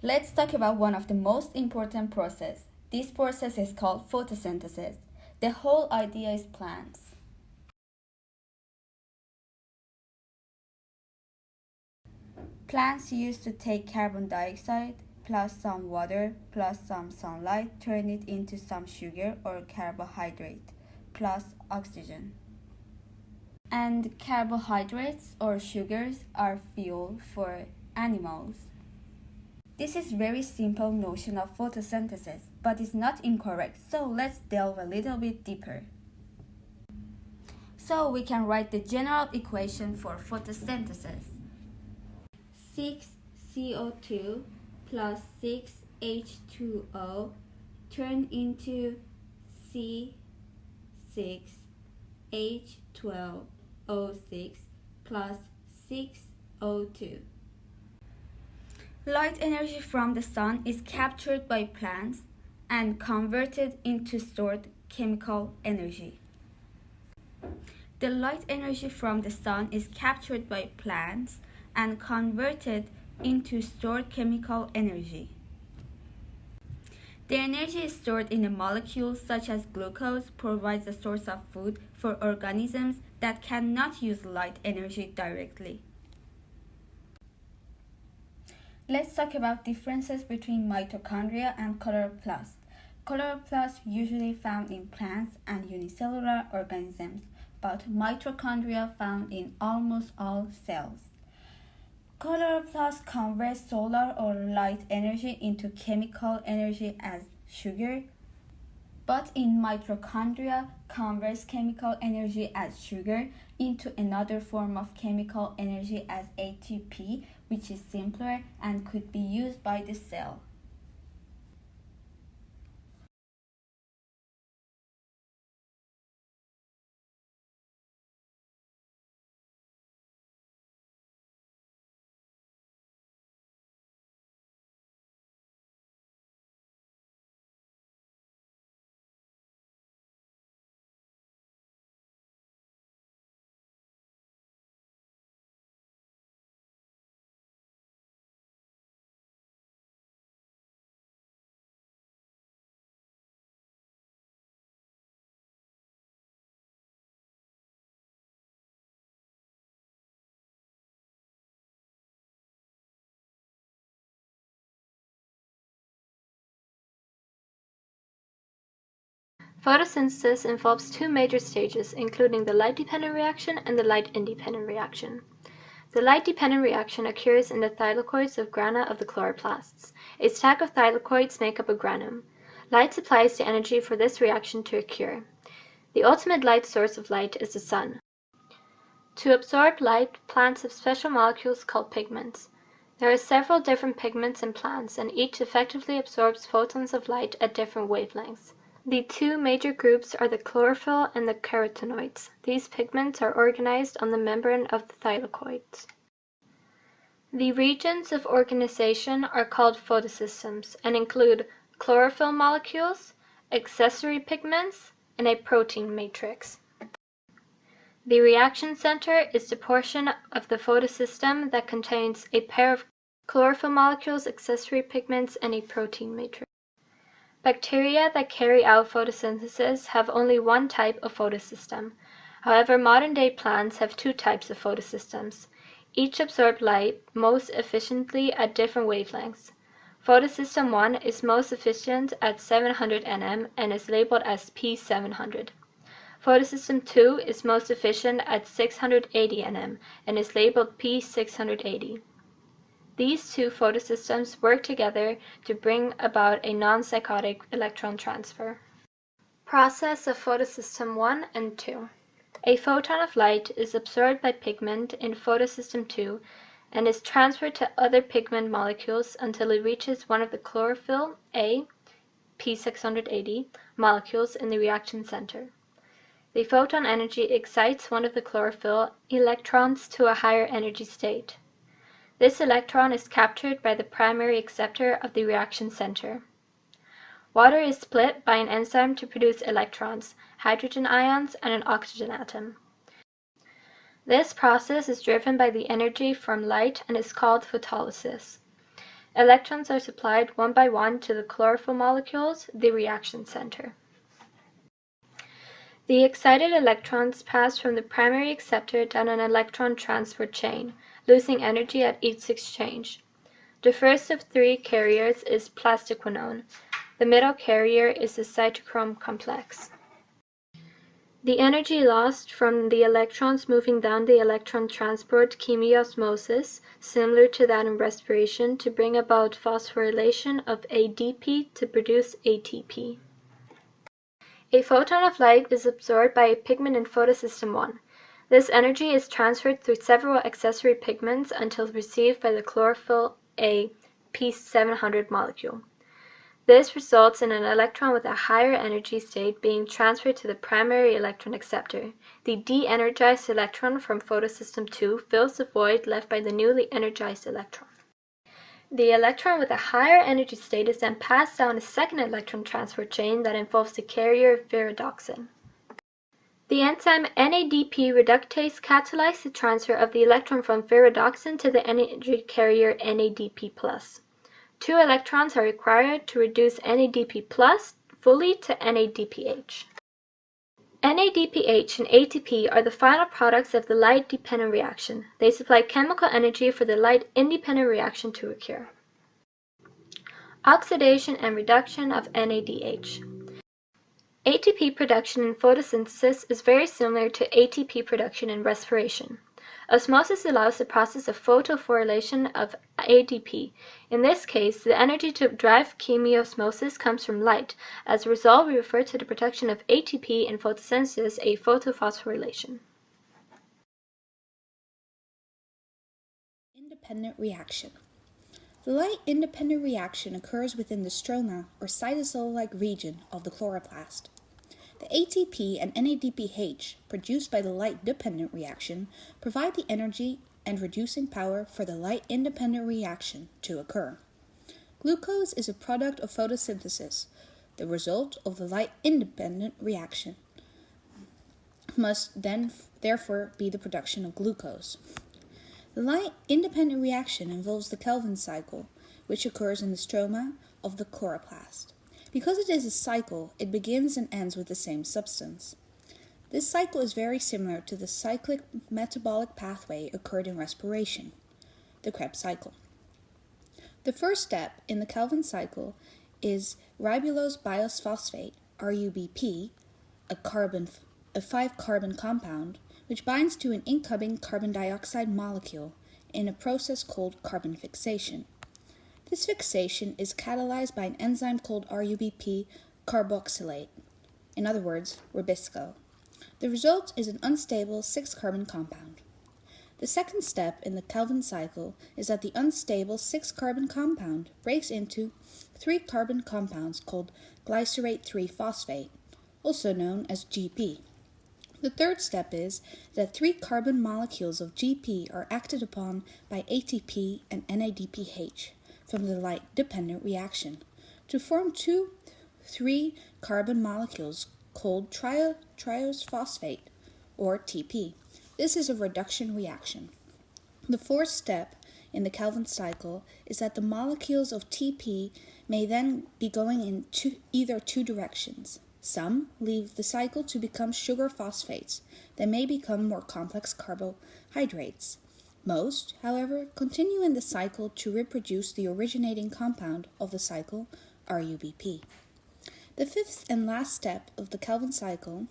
Let's talk about one of the most important processes. This process is called photosynthesis. The whole idea is plants. Plants used to take carbon dioxide plus some water plus some sunlight, turn it into some sugar or carbohydrate plus oxygen. And carbohydrates or sugars are fuel for animals. This is very simple notion of photosynthesis, but it's not incorrect, so let's delve a little bit deeper. So we can write the general equation for photosynthesis. 6CO2 plus 6H2O turn into C6H12O6 plus 6O2. Light energy from the sun is captured by plants and converted into stored chemical energy. The light energy from the sun is captured by plants and converted into stored chemical energy. The energy is stored in a molecule such as glucose provides a source of food for organisms that cannot use light energy directly. Let's talk about differences between mitochondria and chloroplasts. Chloroplasts usually found in plants and unicellular organisms, but mitochondria found in almost all cells. Chloroplasts convert solar or light energy into chemical energy as sugar, but in mitochondria converts chemical energy as sugar into another form of chemical energy as ATP, which is simpler and could be used by the cell. Photosynthesis involves two major stages, including the light-dependent reaction and the light-independent reaction. The light-dependent reaction occurs in the thylakoids of grana of the chloroplasts. A stack of thylakoids make up a granum. Light supplies the energy for this reaction to occur. The ultimate light source of light is the sun. To absorb light, plants have special molecules called pigments. There are several different pigments in plants, and each effectively absorbs photons of light at different wavelengths. The two major groups are the chlorophyll and the carotenoids. These pigments are organized on the membrane of the thylakoids. The regions of organization are called photosystems and include chlorophyll molecules, accessory pigments, and a protein matrix. The reaction center is the portion of the photosystem that contains a pair of chlorophyll molecules, accessory pigments, and a protein matrix. Bacteria that carry out photosynthesis have only one type of photosystem. However, modern-day plants have two types of photosystems. Each absorb light most efficiently at different wavelengths. Photosystem 1 is most efficient at 700 nm and is labeled as P700. Photosystem 2 is most efficient at 680 nm and is labeled P680. These two photosystems work together to bring about a non-cyclic electron transfer. Process of photosystem 1 and 2. A photon of light is absorbed by pigment in photosystem 2 and is transferred to other pigment molecules until it reaches one of the chlorophyll A, P680, molecules in the reaction center. The photon energy excites one of the chlorophyll electrons to a higher energy state. This electron is captured by the primary acceptor of the reaction center. Water is split by an enzyme to produce electrons, hydrogen ions, and an oxygen atom. This process is driven by the energy from light and is called photolysis. Electrons are supplied one by one to the chlorophyll molecules, the reaction center. The excited electrons pass from the primary acceptor down an electron transport chain, losing energy at each exchange. The first of three carriers is plastiquinone. The middle carrier is the cytochrome complex. The energy lost from the electrons moving down the electron transport chemiosmosis, similar to that in respiration, to bring about phosphorylation of ADP to produce ATP. A photon of light is absorbed by a pigment in photosystem 1. This energy is transferred through several accessory pigments until received by the chlorophyll A P700 molecule. This results in an electron with a higher energy state being transferred to the primary electron acceptor. The de-energized electron from photosystem 2 fills the void left by the newly energized electron. The electron with a higher energy state is then passed down a second electron transport chain that involves the carrier viridoxine. The enzyme NADP reductase catalyzes the transfer of the electron from viridoxine to the energy carrier NADP+. 2 electrons are required to reduce NADP+ fully to NADPH. NADPH and ATP are the final products of the light-dependent reaction. They supply chemical energy for the light-independent reaction to occur. Oxidation and reduction of NADH. ATP production in photosynthesis is very similar to ATP production in respiration. Osmosis allows the process of photosphorylation of ADP. In this case, the energy to drive chemiosmosis comes from light. As a result, we refer to the production of ATP in photosynthesis as photophosphorylation. Independent reaction. The light-independent reaction occurs within the stroma or cytosol-like region of the chloroplast. The ATP and NADPH produced by the light-dependent reaction provide the energy and reducing power for the light-independent reaction to occur. Glucose is a product of photosynthesis. The result of the light-independent reaction must then therefore be the production of glucose. The light-independent reaction involves the Kelvin cycle, which occurs in the stroma of the chloroplast. Because it is a cycle, it begins and ends with the same substance. This cycle is very similar to the cyclic metabolic pathway occurred in respiration, the Krebs cycle. The first step in the Kelvin cycle is ribulose biosphosphate, RUBP, a 5-carbon compound, which binds to an incoming carbon dioxide molecule in a process called carbon fixation. This fixation is catalyzed by an enzyme called RUBP carboxylate, in other words, ribisco. The result is an unstable 6-carbon compound. The second step in the Kelvin cycle is that the unstable 6-carbon compound breaks into 3-carbon compounds called glycerate 3-phosphate, also known as GP. The third step is that 3-carbon molecules of GP are acted upon by ATP and NADPH from the light-dependent reaction to form 2 3-carbon molecules called triose phosphate, or TP. This is a reduction reaction. The fourth step in the Kelvin cycle is that the molecules of TP may then be going in either 2 directions. Some leave the cycle to become sugar phosphates that may become more complex carbohydrates. Most, however, continue in the cycle to reproduce the originating compound of the cycle, RUBP. The fifth and last step of the Kelvin cycle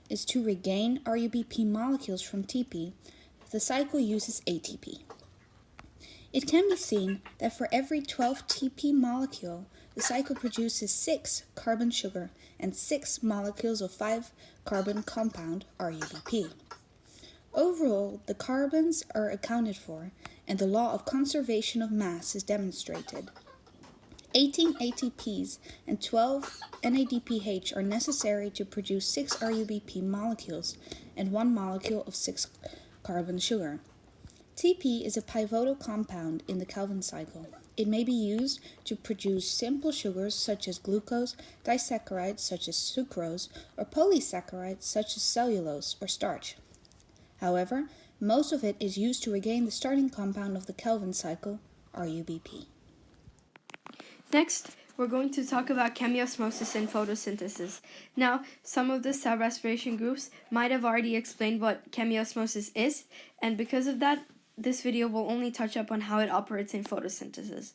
is to regain RUBP molecules from TP. The cycle uses ATP. It can be seen that for every 12 TP molecule, the cycle produces 6 carbon sugar and 6 molecules of 5-carbon compound RUBP. Overall, the carbons are accounted for, and the law of conservation of mass is demonstrated. 18 ATPs and 12 NADPH are necessary to produce 6 RUBP molecules and 1 molecule of 6-carbon sugar. TP is a pivotal compound in the Kelvin cycle. It may be used to produce simple sugars such as glucose, disaccharides such as sucrose, or polysaccharides such as cellulose or starch. However, most of it is used to regain the starting compound of the Kelvin cycle, RUBP. Next, we're going to talk about chemiosmosis and photosynthesis. Now, some of the cell respiration groups might have already explained what chemiosmosis is, and because of that, this video will only touch up on how it operates in photosynthesis.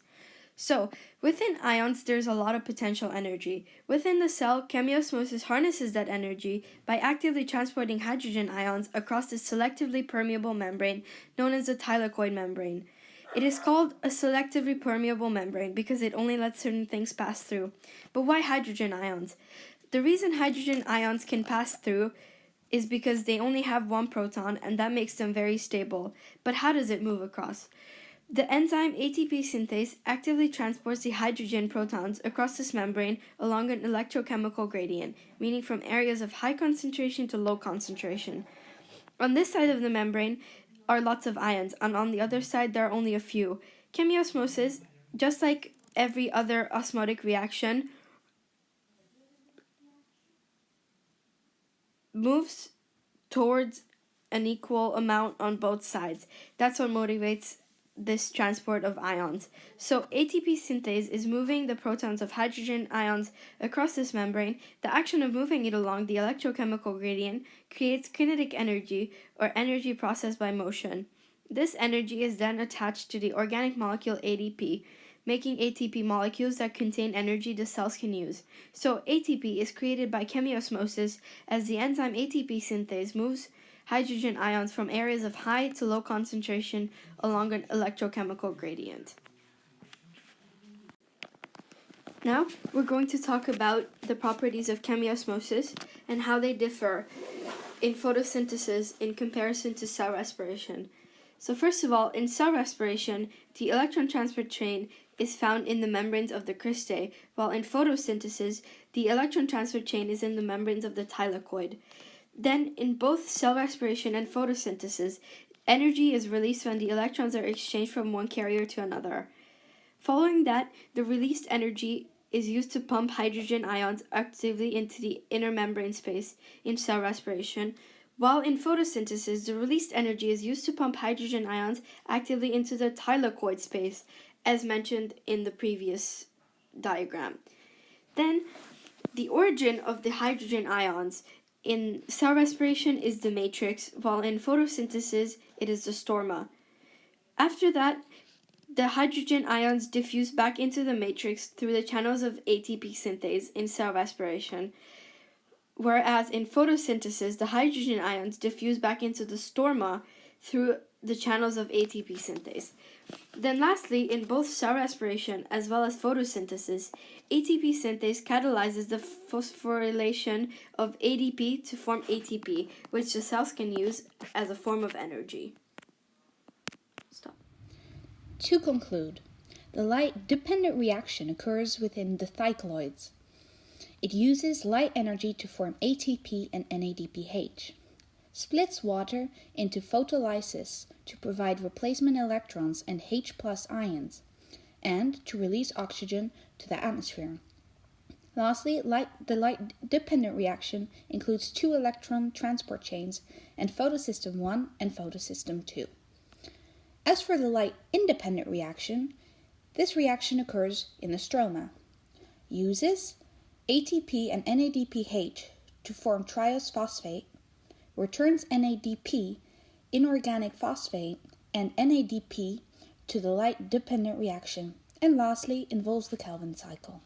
So, within ions, there's a lot of potential energy. Within the cell, chemiosmosis harnesses that energy by actively transporting hydrogen ions across the selectively permeable membrane known as the thylakoid membrane. It is called a selectively permeable membrane because it only lets certain things pass through. But why hydrogen ions? The reason hydrogen ions can pass through is because they only have one proton, and that makes them very stable. But how does it move across? The enzyme ATP synthase actively transports the hydrogen protons across this membrane along an electrochemical gradient, meaning from areas of high concentration to low concentration. On this side of the membrane are lots of ions, and on the other side there are only a few. Chemiosmosis, just like every other osmotic reaction, moves towards an equal amount on both sides. That's what motivates this transport of ions. So ATP synthase is moving the protons of hydrogen ions across this membrane. The action of moving it along the electrochemical gradient creates kinetic energy, or energy processed by motion. This energy is then attached to the organic molecule ADP, making ATP molecules that contain energy the cells can use. So ATP is created by chemiosmosis as the enzyme ATP synthase moves hydrogen ions from areas of high to low concentration along an electrochemical gradient. Now, we're going to talk about the properties of chemiosmosis and how they differ in photosynthesis in comparison to cell respiration. So first of all, in cell respiration, the electron transport chain is found in the membranes of the cristae, while in photosynthesis, the electron transport chain is in the membranes of the thylakoid. Then, in both cell respiration and photosynthesis, energy is released when the electrons are exchanged from one carrier to another. Following that, the released energy is used to pump hydrogen ions actively into the inner membrane space in cell respiration, while in photosynthesis, the released energy is used to pump hydrogen ions actively into the thylakoid space, as mentioned in the previous diagram. Then, the origin of the hydrogen ions in cell respiration is the matrix, while in photosynthesis it is the stroma. After that, the hydrogen ions diffuse back into the matrix through the channels of ATP synthase in cell respiration, whereas in photosynthesis, the hydrogen ions diffuse back into the stroma through the channels of ATP synthase. Then lastly, in both cell respiration as well as photosynthesis, ATP synthase catalyzes the phosphorylation of ADP to form ATP, which the cells can use as a form of energy. To conclude, the light-dependent reaction occurs within the thylakoids. It uses light energy to form ATP and NADPH, splits water into photolysis to provide replacement electrons and H+ ions, and to release oxygen to the atmosphere. Lastly, the light-dependent reaction includes two electron transport chains and photosystem 1 and photosystem 2. As for the light-independent reaction, this reaction occurs in the stroma, uses ATP and NADPH to form triose phosphate, returns NADP, inorganic phosphate, and NADP to the light-dependent reaction, and lastly involves the Calvin cycle.